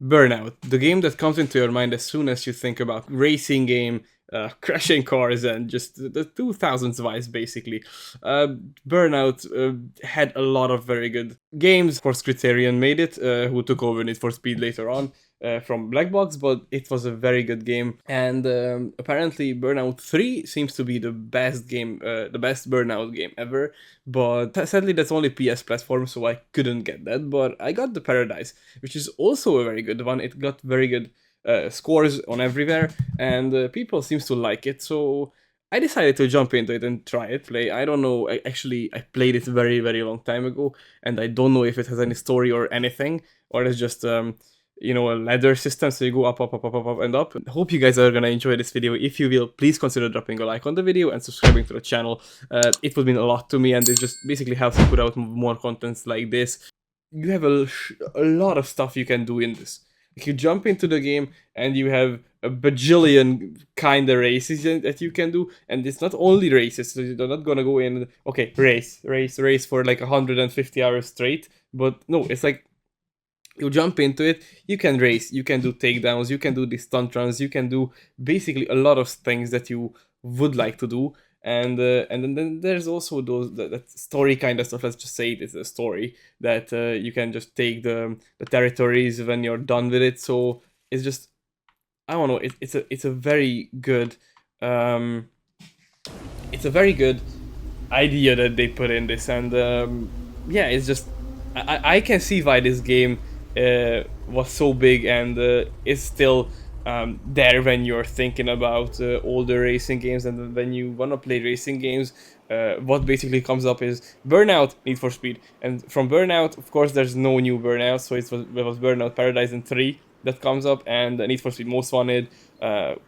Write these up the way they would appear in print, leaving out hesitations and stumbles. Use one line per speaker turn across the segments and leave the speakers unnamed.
Burnout, the game that comes into your mind as soon as you think about racing game, crashing cars, and just the 2000s vibes, basically. Uh, Burnout had a lot of very good games. Of course, Criterion made it, who took over Need for Speed later on from Black Box, but it was a very good game. And apparently, Burnout 3 seems to be the best game, the best Burnout game ever. But sadly, that's only PS platform, so I couldn't get that. But I got the Paradise, which is also a very good one. It got very good scores on everywhere, and people seems to like it. So I decided to jump into it and try it. Play. I don't know. I played it very long time ago, and I don't know if it has any story or anything, or it's just a ladder system, so you go up, and up. Hope you guys are gonna enjoy this video. If you will, please consider dropping a like on the video and subscribing to the channel. It would mean a lot to me, and it just basically helps me put out more contents like this. You have a lot of stuff you can do in this. Like, you jump into the game and you have a bajillion kind of races that you can do, and it's not only races, so you're not gonna go in, okay, race for like 150 hours straight, but no, it's like you jump into it, you can race, you can do takedowns, you can do the stunt runs, you can do basically a lot of things that you would like to do. And then there's also that story kind of stuff. Let's just say it is a story that you can just take the territories when you're done with it. So it's just, I don't know, it's a very good it's a very good idea that they put in this. And yeah, it's just, I can see why this game was so big and is still there when you're thinking about older racing games. And then when you want to play racing games, what basically comes up is Burnout, Need for Speed. And from Burnout, of course, there's no new Burnout, so it was Burnout Paradise and 3 that comes up, and Need for Speed Most Wanted,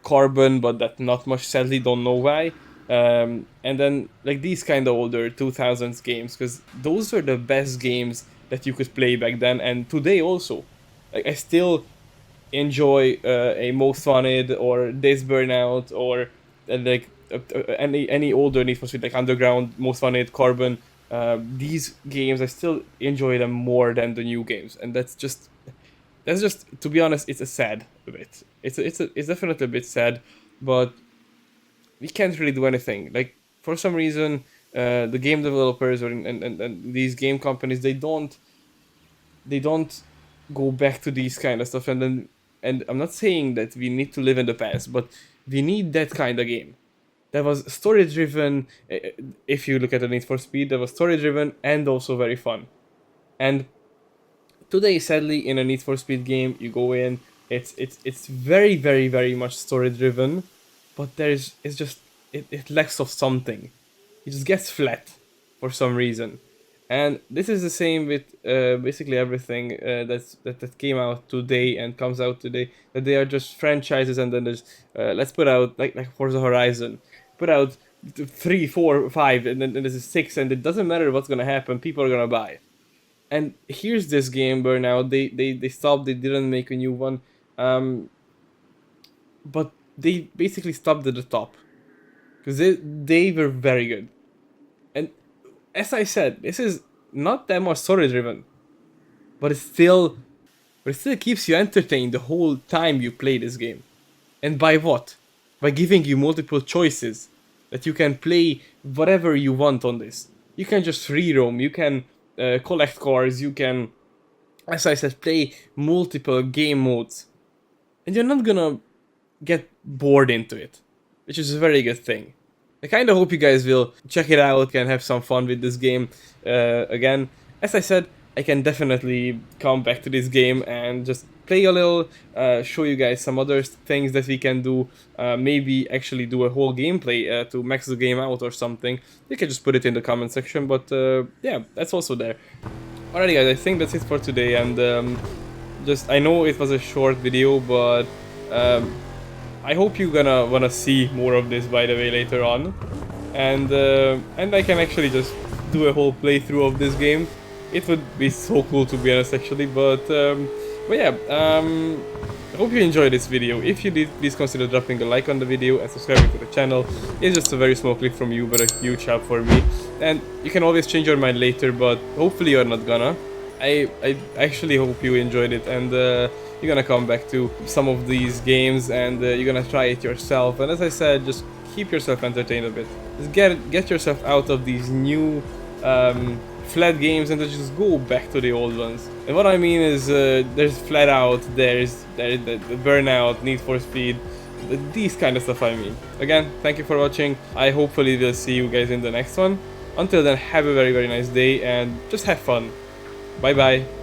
Carbon, but that not much, sadly, don't know why. And then like these kind of older 2000s games, because those were the best games that you could play back then, and today also. Like, I still enjoy a Most Wanted or this Burnout, or any older Need for Speed, like Underground, Most Wanted, Carbon. These games, I still enjoy them more than the new games, and that's just, to be honest, it's a sad bit. It's definitely a bit sad, but we can't really do anything. Like, for some reason, the game developers and these game companies, they don't go back to these kind of stuff. And I'm not saying that we need to live in the past, but we need that kind of game that was story driven. If you look at the Need for Speed, that was story driven and also very fun. And today, sadly, in a Need for Speed game, you go in, it's very much story driven, but it lacks of something. It just gets flat for some reason. And this is the same with basically everything that came out today and comes out today. That they are just franchises, and then there's let's put out like Forza Horizon, put out 3, 4, 5, and then there's a 6, and it doesn't matter what's gonna happen. People are gonna buy it. And here's this game Burnout. They stopped. They didn't make a new one, but they basically stopped at the top because they were very good. And as I said, this is not that much story driven, but it still keeps you entertained the whole time you play this game. And by what? By giving you multiple choices that you can play whatever you want on this. You can just free roam. You can collect cars. You can, as I said, play multiple game modes, and you're not gonna get bored into it, which is a very good thing. I kind of hope you guys will check it out and have some fun with this game. Again, as I said, I can definitely come back to this game and just play a little, show you guys some other things that we can do, maybe actually do a whole gameplay to max the game out or something. You can just put it in the comment section, but yeah, that's also there. Alrighty guys, I think that's it for today, and I know it was a short video, but I hope you're gonna wanna see more of this, by the way, later on, and I can actually just do a whole playthrough of this game. It would be so cool, to be honest, actually. But yeah, I hope you enjoyed this video. If you did, please consider dropping a like on the video and subscribing to the channel. It's just a very small click from you, but a huge help for me. And you can always change your mind later, but hopefully you're not gonna. I actually hope you enjoyed it, and you're gonna come back to some of these games, and you're gonna try it yourself. And as I said, just keep yourself entertained a bit. Just get yourself out of these new flat games and just go back to the old ones. And what I mean is, there's Flat Out, there's the Burnout, Need for Speed, these kind of stuff I mean. Again, thank you for watching. I hopefully will see you guys in the next one. Until then, have a very nice day and just have fun. Bye bye.